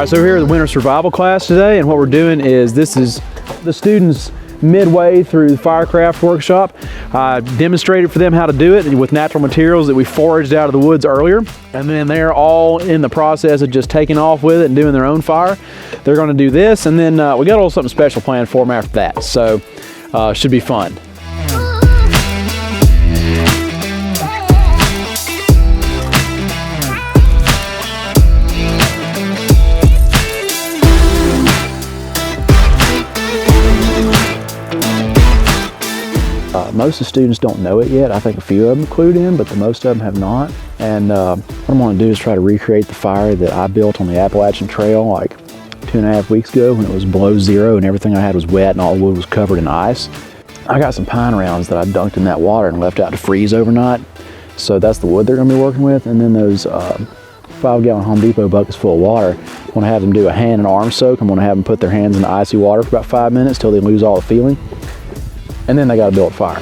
All right, so we're here at the winter survival class today, and what we're doing is this is the students midway through the firecraft workshop. I demonstrated for them how to do it with natural materials that we foraged out of the woods earlier, and then they're all in the process of just taking off with it and doing their own fire. They're going to do this, and then we got a little something special planned for them after that, so should be fun. Most of the students don't know it yet. I think a few of them clued in, but most of them have not. And what I'm going to do is try to recreate the fire that I built on the Appalachian Trail like 2.5 weeks ago when it was below zero and everything I had was wet and all the wood was covered in ice. I got some pine rounds that I dunked in that water and left out to freeze overnight. So that's the wood they're going to be working with. And then those 5-gallon Home Depot buckets full of water, I'm going to have them do a hand and arm soak. I'm going to have them put their hands in the icy water for about 5 minutes till they lose all the feeling. And then they got to build a fire.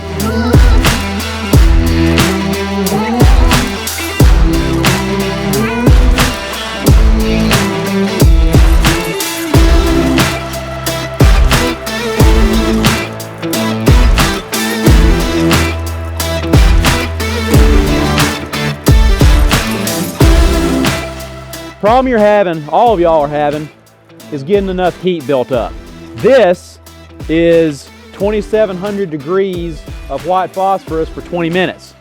Problem you're having, all of y'all are having, is getting enough heat built up. This is 2,700 degrees of white phosphorus for 20 minutes.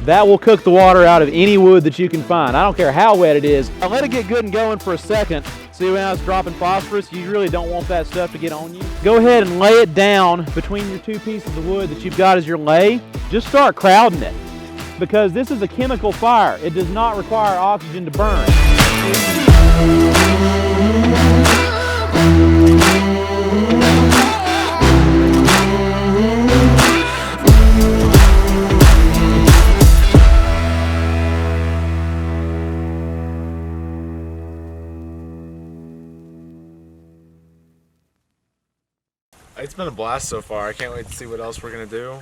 That will cook the water out of any wood that you can find. I don't care how wet it is. I'll let it get good and going for a second. See when I was dropping phosphorus, you really don't want that stuff to get on you. Go ahead and lay it down between your two pieces of wood that you've got as your lay. Just start crowding it, because this is a chemical fire. It does not require oxygen to burn. It's been a blast so far. I can't wait to see what else we're going to do.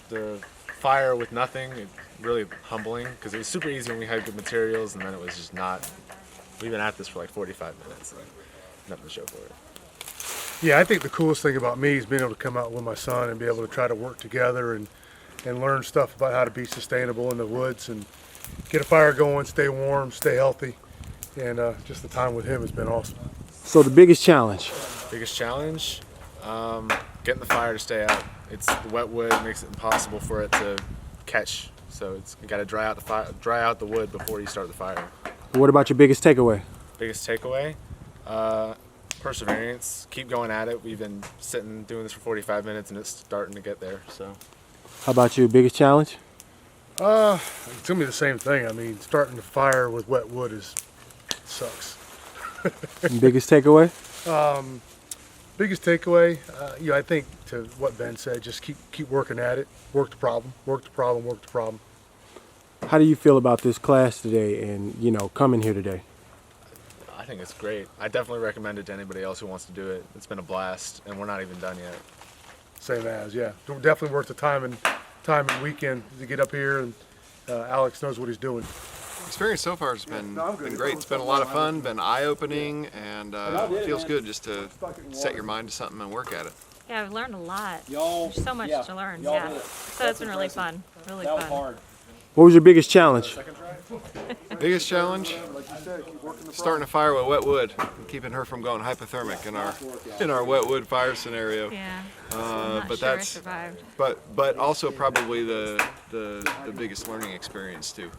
The fire with nothing, it's really humbling because it was super easy when we had good materials, and then it was just not. We've been at this for like 45 minutes and nothing to show for it. Yeah, I think the coolest thing about me is being able to come out with my son and be able to try to work together and learn stuff about how to be sustainable in the woods and get a fire going, stay warm, stay healthy, and just the time with him has been awesome. So the biggest challenge? Biggest challenge? Getting the fire to stay out. It's the wet wood makes it impossible for it to catch. So you got to dry out the wood before you start the fire. What about your biggest takeaway? Biggest takeaway? Perseverance. Keep going at it. We've been doing this for 45 minutes and it's starting to get there. So. How about you? Biggest challenge? It's gonna be the same thing. I mean, starting the fire with wet wood sucks. Biggest takeaway? Biggest takeaway, I think to what Ben said, just keep working at it. Work the problem, work the problem, work the problem. How do you feel about this class today and, coming here today? I think it's great. I definitely recommend it to anybody else who wants to do it. It's been a blast, and we're not even done yet. Same as, yeah. Definitely worth the time and weekend to get up here, and Alex knows what he's doing. Experience so far has been great. It's been a lot of fun, been eye-opening, and it feels good just to set your mind to something and work at it. Yeah, I've learned a lot. There's so much to learn. Yeah, so it's been really fun. Really fun. What was your biggest challenge? Biggest challenge? Starting a fire with wet wood and keeping her from going hypothermic in our wet wood fire scenario. Yeah. But I survived. But also probably the biggest learning experience too.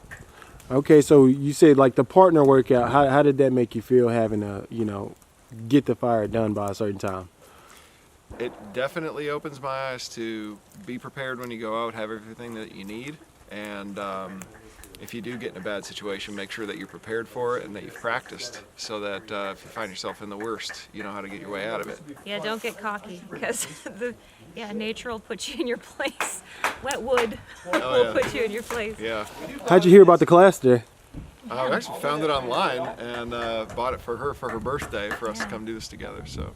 Okay, so you said like the partner workout, how did that make you feel having to, get the fire done by a certain time? It definitely opens my eyes to be prepared when you go out, have everything that you need, and if you do get in a bad situation, make sure that you're prepared for it and that you've practiced so that if you find yourself in the worst, you know how to get your way out of it. Yeah, don't get cocky because nature will put you in your place. Wet wood will put you in your place. Yeah. How'd you hear about the class today? I actually found it online and bought it for her birthday for us to come do this together. So